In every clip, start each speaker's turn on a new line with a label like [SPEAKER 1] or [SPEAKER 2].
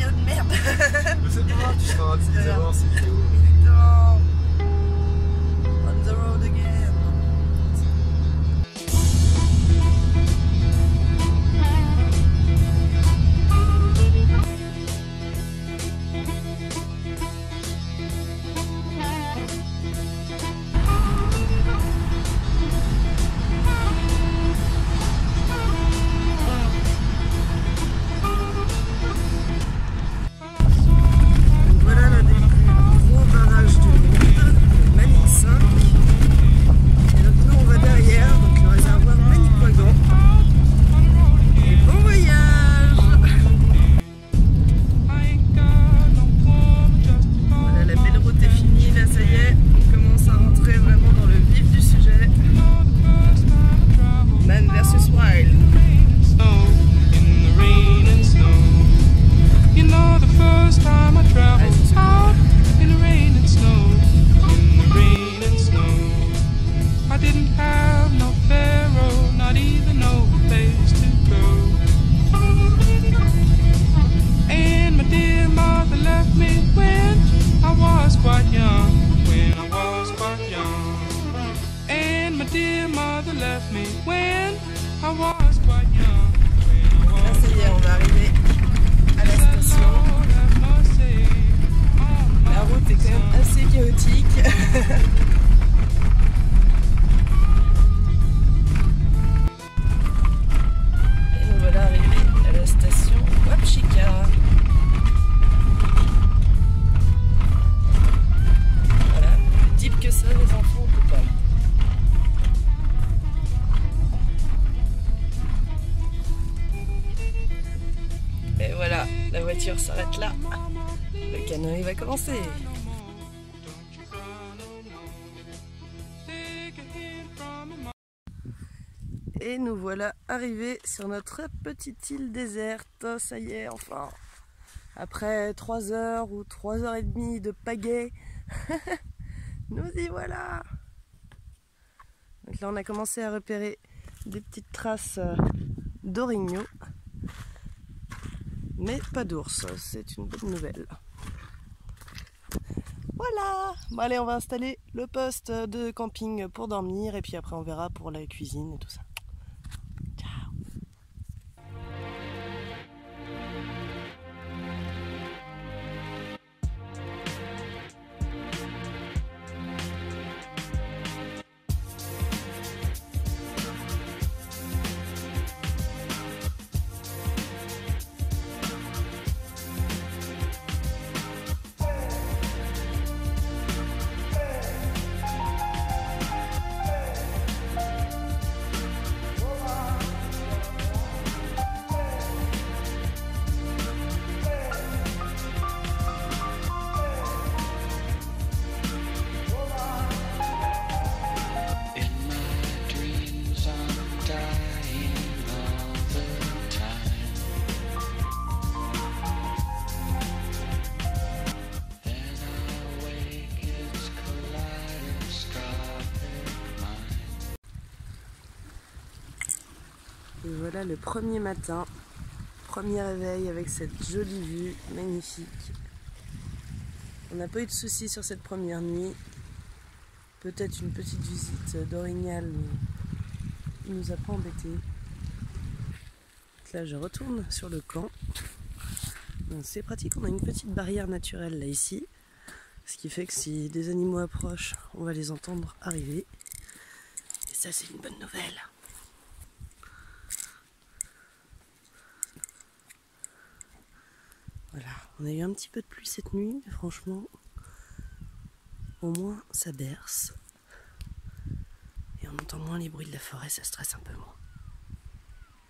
[SPEAKER 1] vidéo de merde.
[SPEAKER 2] Mais c'est pas grave, tu seras ravi de les avoir ces vidéos.
[SPEAKER 1] Exactement. On the road again. Là, ça y est, on va arriver à la station. La route est quand même assez chaotique. Et nous voilà arrivés à la station Wapchika. Voilà, plus deep que ça, les enfants, on peut pas. Et voilà, la voiture s'arrête là. Le canoë va commencer. Et nous voilà arrivés sur notre petite île déserte. Ça y est, enfin. Après 3 heures ou 3 heures et demie de pagaie, nous y voilà. Donc là, on a commencé à repérer des petites traces d'orignaux. Mais pas d'ours, c'est une bonne nouvelle. Voilà. Bon allez, on va installer le poste de camping pour dormir et puis après on verra pour la cuisine et tout ça. Ciao. Et voilà le premier matin, premier réveil avec cette jolie vue magnifique. On n'a pas eu de soucis sur cette première nuit. Peut-être une petite visite d'orignal, mais il nous a pas embêtés. Là je retourne sur le camp. C'est pratique, on a une petite barrière naturelle là ici. Ce qui fait que si des animaux approchent, on va les entendre arriver. Et ça c'est une bonne nouvelle. Voilà, on a eu un petit peu de pluie cette nuit, mais franchement, au moins ça berce. Et on entend moins les bruits de la forêt, ça stresse un peu moins.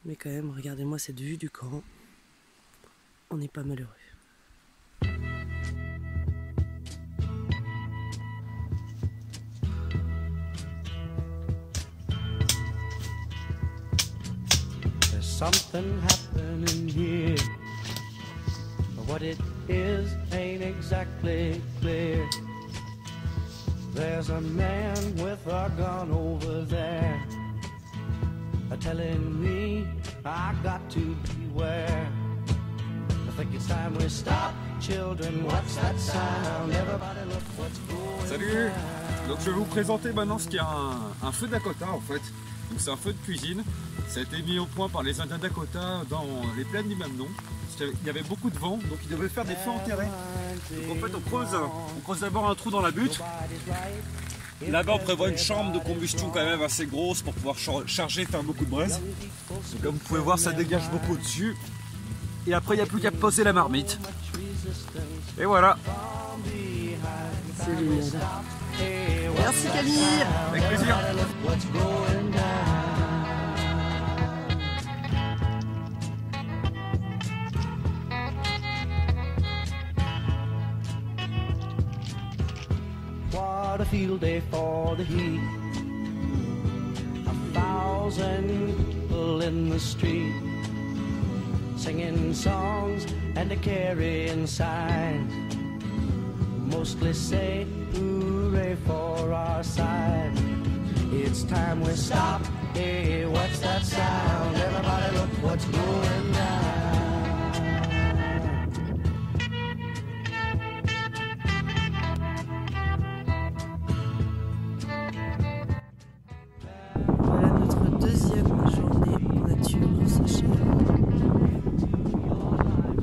[SPEAKER 1] Mais quand même, regardez-moi cette vue du camp. On n'est pas malheureux.
[SPEAKER 3] There's something happening here. What it is ain't exactly clear. There's a man with a gun over there, telling me I got to beware. I think it's time time we stop. Children, what's that sound? Everybody look what's going.
[SPEAKER 2] Salut! Donc je vais vous présenter maintenant ce qu'est un feu Dakota en fait. Donc c'est un feu de cuisine. Ça a été mis au point par les Indiens Dakota dans les plaines du même nom. Il y avait beaucoup de vent, donc ils devaient faire des feux enterrés. Donc en fait on creuse d'abord un trou dans la butte. Là-bas on prévoit une chambre de combustion quand même assez grosse pour pouvoir charger, faire beaucoup de braise. Donc, comme vous pouvez voir, ça dégage beaucoup au-dessus. Et après il n'y a plus qu'à poser la marmite. Et voilà.
[SPEAKER 1] C'est génial. Merci Camille.
[SPEAKER 2] Avec plaisir.
[SPEAKER 3] What a field day for the heat. 1,000 people in the street, singing songs and a carrying signs. Mostly say hooray for our side. It's time we stop. Hey, what's that sound? Everybody look what's going down.
[SPEAKER 1] Voilà notre deuxième journée en nature séchée.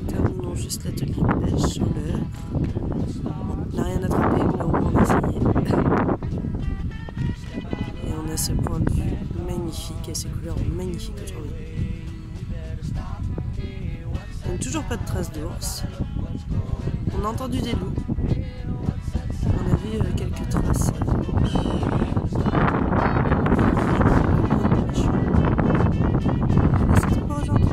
[SPEAKER 1] Terminons juste l'atelier de pêche sur l'heure. Bon, on n'a rien attrapé, mais au moins on a essayé. Et on a ce point de vue magnifique et ces couleurs magnifiques aujourd'hui. Donc toujours pas de traces d'ours. On a entendu des loups. On a vu quelques traces. C'est pas aujourd'hui.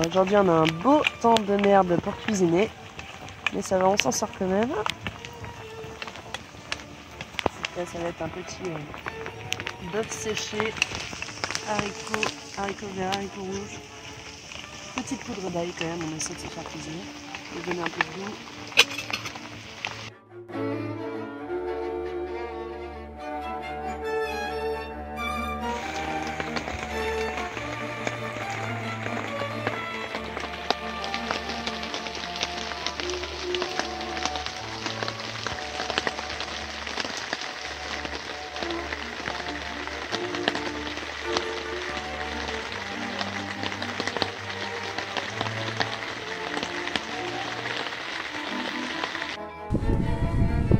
[SPEAKER 1] Aujourd'hui on a un beau temps de merde pour cuisiner, mais ça va, on s'en sort quand même. Là ça va être un petit bœuf séché, haricots verts, haricots rouges, petite poudre d'ail quand même, on essaie de se faire cuisiner et donner un peu de goût.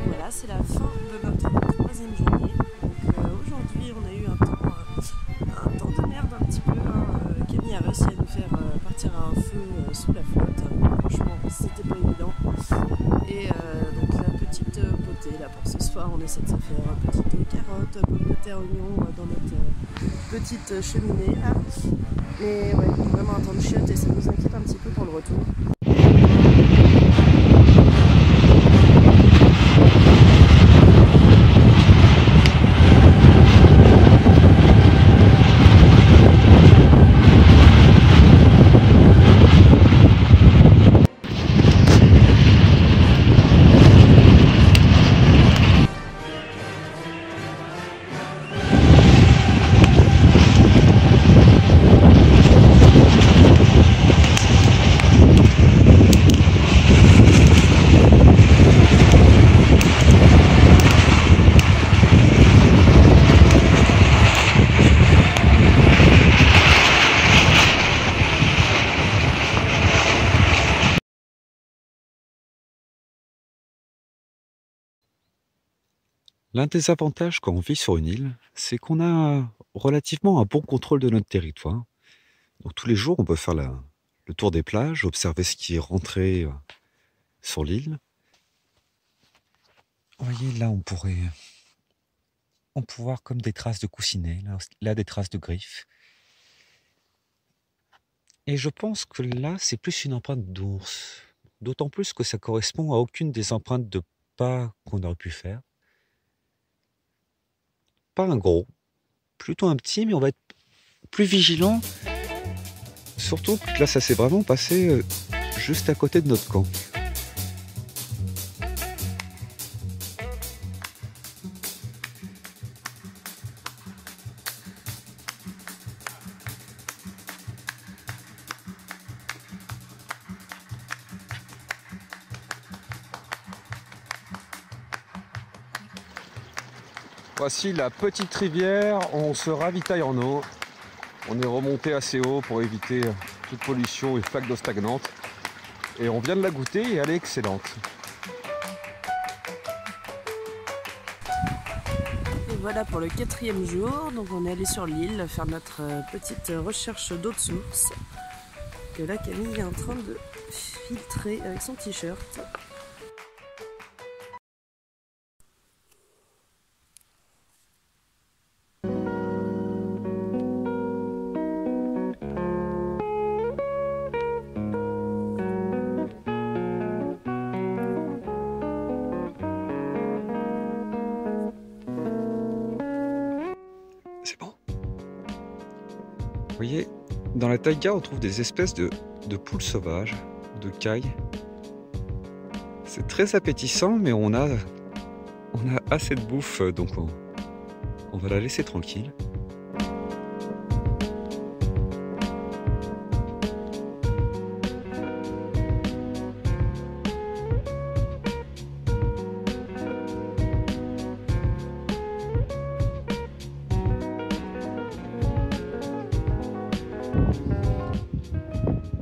[SPEAKER 1] Voilà, c'est la fin de notre troisième journée. Donc aujourd'hui on a eu un temps de merde un petit peu. Camille a réussi à nous faire partir à un feu sous la flotte. Franchement c'était pas évident. Et donc la petite potée là pour ce soir, on essaie de se faire petite carotte, pommes de terre, oignons dans notre petite cheminée là. Mais ouais, vraiment un temps de chiotte et ça nous inquiète un petit peu pour le retour.
[SPEAKER 4] L'un des avantages quand on vit sur une île, c'est qu'on a relativement un bon contrôle de notre territoire. Donc tous les jours, on peut faire le tour des plages, observer ce qui est rentré sur l'île. Vous voyez, là, on pourrait on peut voir comme des traces de coussinets, là des traces de griffes. Et je pense que là, c'est plus une empreinte d'ours. D'autant plus que ça correspond à aucune des empreintes de pas qu'on aurait pu faire. Pas un gros, plutôt un petit, mais on va être plus vigilant. Surtout que là, ça s'est vraiment passé juste à côté de notre camp. Voici la petite rivière, on se ravitaille en eau. On est remonté assez haut pour éviter toute pollution et flaques d'eau stagnante. Et on vient de la goûter et elle est excellente.
[SPEAKER 1] Et voilà pour le 4e jour, donc on est allé sur l'île faire notre petite recherche d'eau de source. Que là Camille est en train de filtrer avec son t-shirt.
[SPEAKER 4] C'est bon. Vous voyez, dans la taïga, on trouve des espèces de poules sauvages, de cailles. C'est très appétissant, mais on a assez de bouffe, donc on va la laisser tranquille.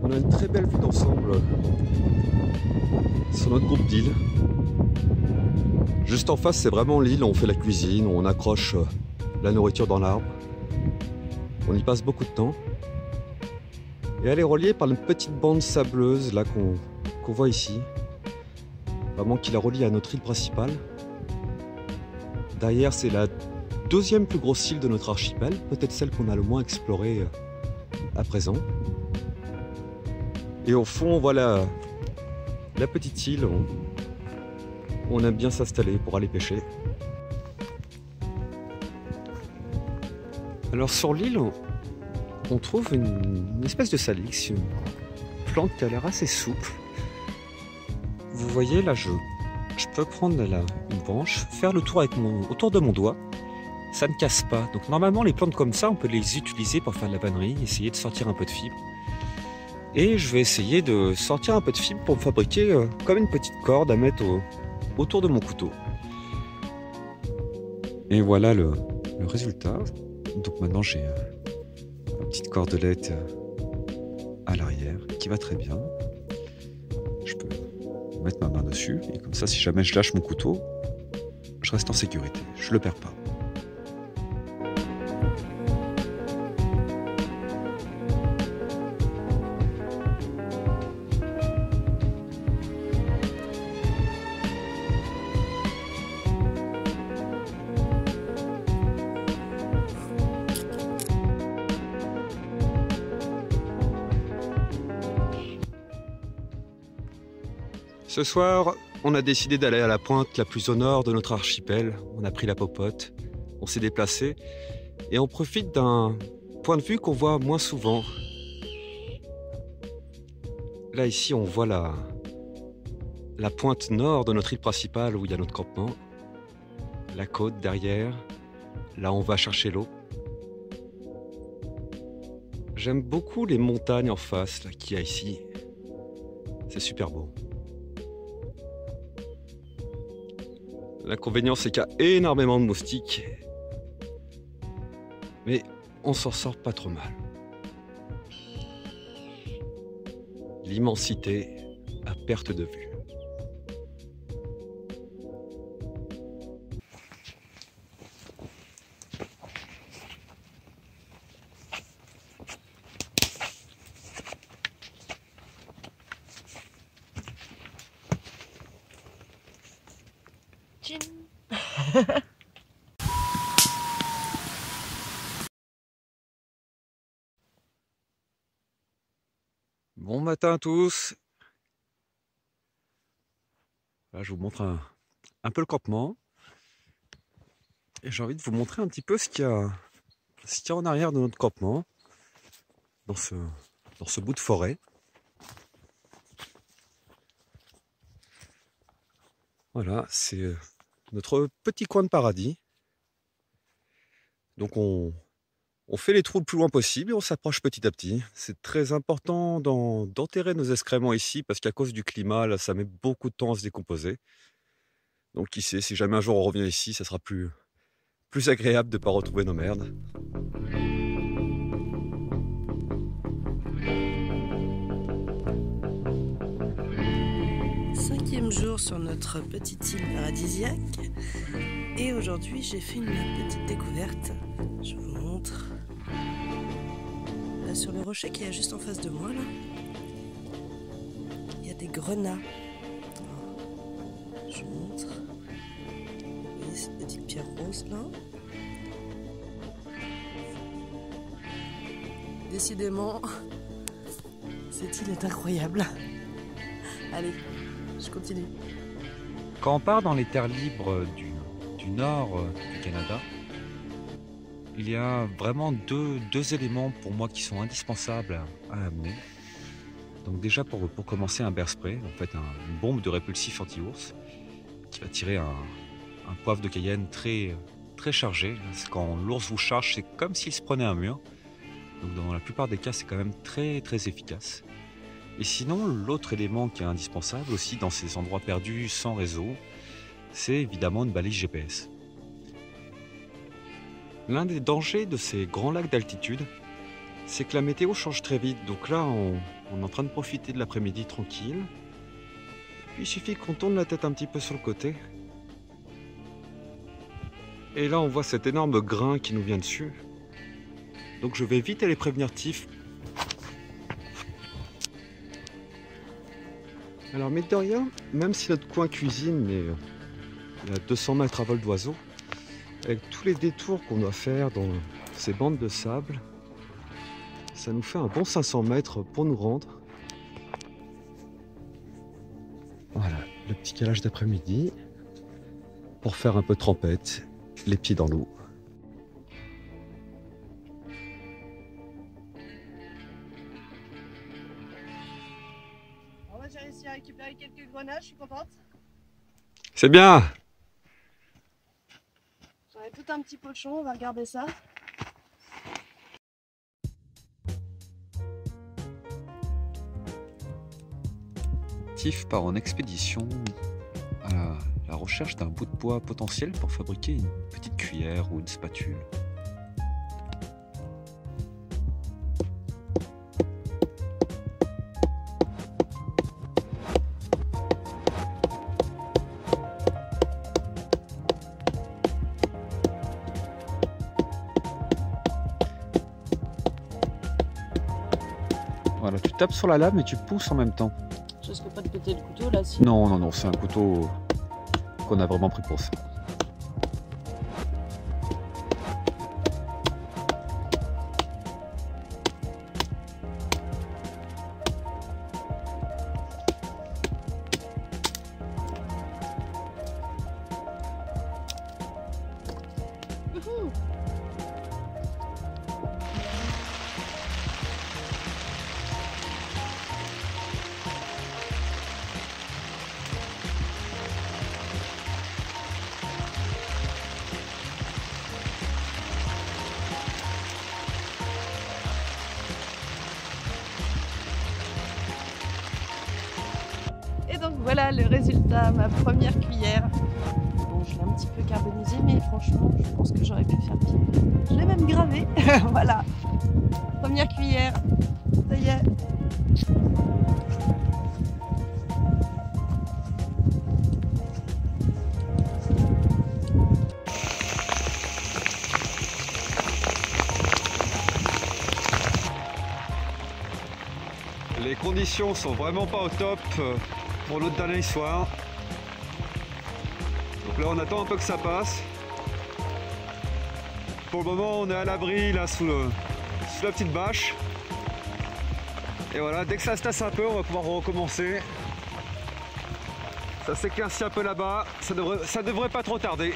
[SPEAKER 4] On a une très belle vue d'ensemble sur notre groupe d'îles. Juste en face, c'est vraiment l'île où on fait la cuisine, où on accroche la nourriture dans l'arbre. On y passe beaucoup de temps. Et elle est reliée par une petite bande sableuse là qu'on voit ici. Vraiment qui la relie à notre île principale. Derrière, c'est la 2e plus grosse île de notre archipel, peut-être celle qu'on a le moins explorée à présent. Et au fond, voilà la petite île. On aime bien s'installer pour aller pêcher. Alors sur l'île, on trouve une espèce de salix, une plante qui a l'air assez souple. Vous voyez là, je peux prendre une branche, faire le tour autour de mon doigt. Ça ne casse pas. Donc normalement les plantes comme ça, on peut les utiliser pour faire de la vannerie, essayer de sortir un peu de fibre. Et je vais essayer de sortir un peu de fibre pour me fabriquer comme une petite corde à mettre autour de mon couteau. Et voilà le résultat. Donc maintenant j'ai une petite cordelette à l'arrière qui va très bien. Je peux mettre ma main dessus et comme ça si jamais je lâche mon couteau, je reste en sécurité, je le perds pas. Ce soir, on a décidé d'aller à la pointe la plus au nord de notre archipel. On a pris la popote, on s'est déplacé et on profite d'un point de vue qu'on voit moins souvent. Là, ici, on voit la pointe nord de notre île principale où il y a notre campement. La côte derrière, là on va chercher l'eau. J'aime beaucoup les montagnes en face là, qu'il y a ici. C'est super beau. L'inconvénient, c'est qu'il y a énormément de moustiques. Mais on s'en sort pas trop mal. L'immensité à perte de vue. Bon matin à tous. Là, je vous montre un peu le campement. Et j'ai envie de vous montrer un petit peu ce qu'il y a en arrière de notre campement, dans ce bout de forêt. Voilà, c'est notre petit coin de paradis. Donc on fait les trous le plus loin possible et on s'approche petit à petit. C'est très important d'enterrer nos excréments ici parce qu'à cause du climat, là, ça met beaucoup de temps à se décomposer. Donc qui sait, si jamais un jour on revient ici, ça sera plus agréable de ne pas retrouver nos merdes.
[SPEAKER 1] Cinquième jour sur notre petite île paradisiaque. Et aujourd'hui, j'ai fait une petite découverte. Je vous montre. Là, sur le rocher qui est juste en face de moi, là, il y a des grenats. Je vous montre. Vous voyez cette petite pierre rose là. Décidément, cette île est incroyable. Allez, je continue.
[SPEAKER 4] Quand on part dans les terres libres du nord du Canada, il y a vraiment deux éléments pour moi qui sont indispensables à amener. Donc déjà pour commencer, un bear spray, en fait une bombe de répulsif anti-ours qui va tirer un poivre de Cayenne très chargé. Quand l'ours vous charge, c'est comme s'il se prenait un mur. Donc dans la plupart des cas, c'est quand même très efficace. Et sinon, l'autre élément qui est indispensable aussi dans ces endroits perdus sans réseau, c'est évidemment une balise GPS. L'un des dangers de ces grands lacs d'altitude, c'est que la météo change très vite. Donc là, on est en train de profiter de l'après-midi tranquille. Puis il suffit qu'on tourne la tête un petit peu sur le côté. Et là, on voit cet énorme grain qui nous vient dessus. Donc je vais vite aller prévenir Tiff. Alors mine de rien, même si notre coin cuisine est à 200 mètres à vol d'oiseau, avec tous les détours qu'on doit faire dans ces bandes de sable, ça nous fait un bon 500 mètres pour nous rendre. Voilà, le petit calage d'après-midi pour faire un peu de trempette, les pieds dans l'eau.
[SPEAKER 1] J'ai réussi à récupérer quelques grenades, je suis contente.
[SPEAKER 4] C'est bien!
[SPEAKER 1] J'en ai tout un petit pochon, on va regarder ça.
[SPEAKER 4] Tiff part en expédition à la recherche d'un bout de bois potentiel pour fabriquer une petite cuillère ou une spatule. Voilà, tu tapes sur la lame et tu pousses en même temps.
[SPEAKER 1] Je risque pas de péter le couteau là si.
[SPEAKER 4] Non, c'est un couteau qu'on a vraiment pris pour ça.
[SPEAKER 1] Et donc voilà le résultat, ma première cuillère. Bon, je l'ai un petit peu carbonisée, mais franchement, je pense que j'aurais pu faire pire. Je l'ai même gravée. Voilà. Première cuillère. Ça y est.
[SPEAKER 4] Les conditions sont vraiment pas au top pour notre dernier soir. Donc là on attend un peu que ça passe. Pour le moment on est à l'abri là sous la petite bâche. Et voilà, dès que ça se tasse un peu, on va pouvoir recommencer. Ça s'éclaircit un peu là-bas, ça devrait pas trop tarder.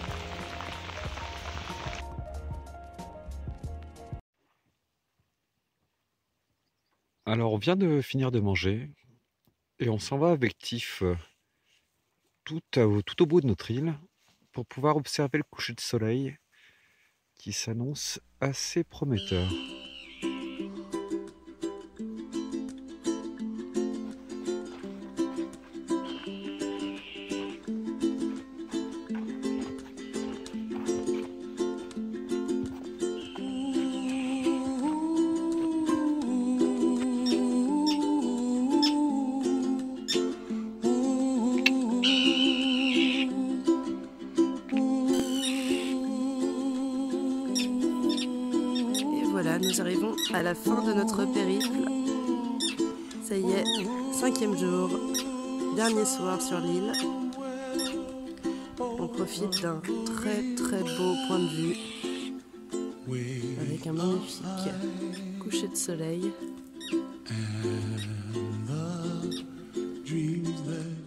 [SPEAKER 4] Alors on vient de finir de manger et on s'en va avec Tiff tout au bout de notre île pour pouvoir observer le coucher de soleil qui s'annonce assez prometteur.
[SPEAKER 1] Voilà, nous arrivons à la fin de notre périple. Ça y est, 5e jour, dernier soir sur l'île. On profite d'un très beau point de vue avec un magnifique coucher de soleil.
[SPEAKER 3] And the dreams that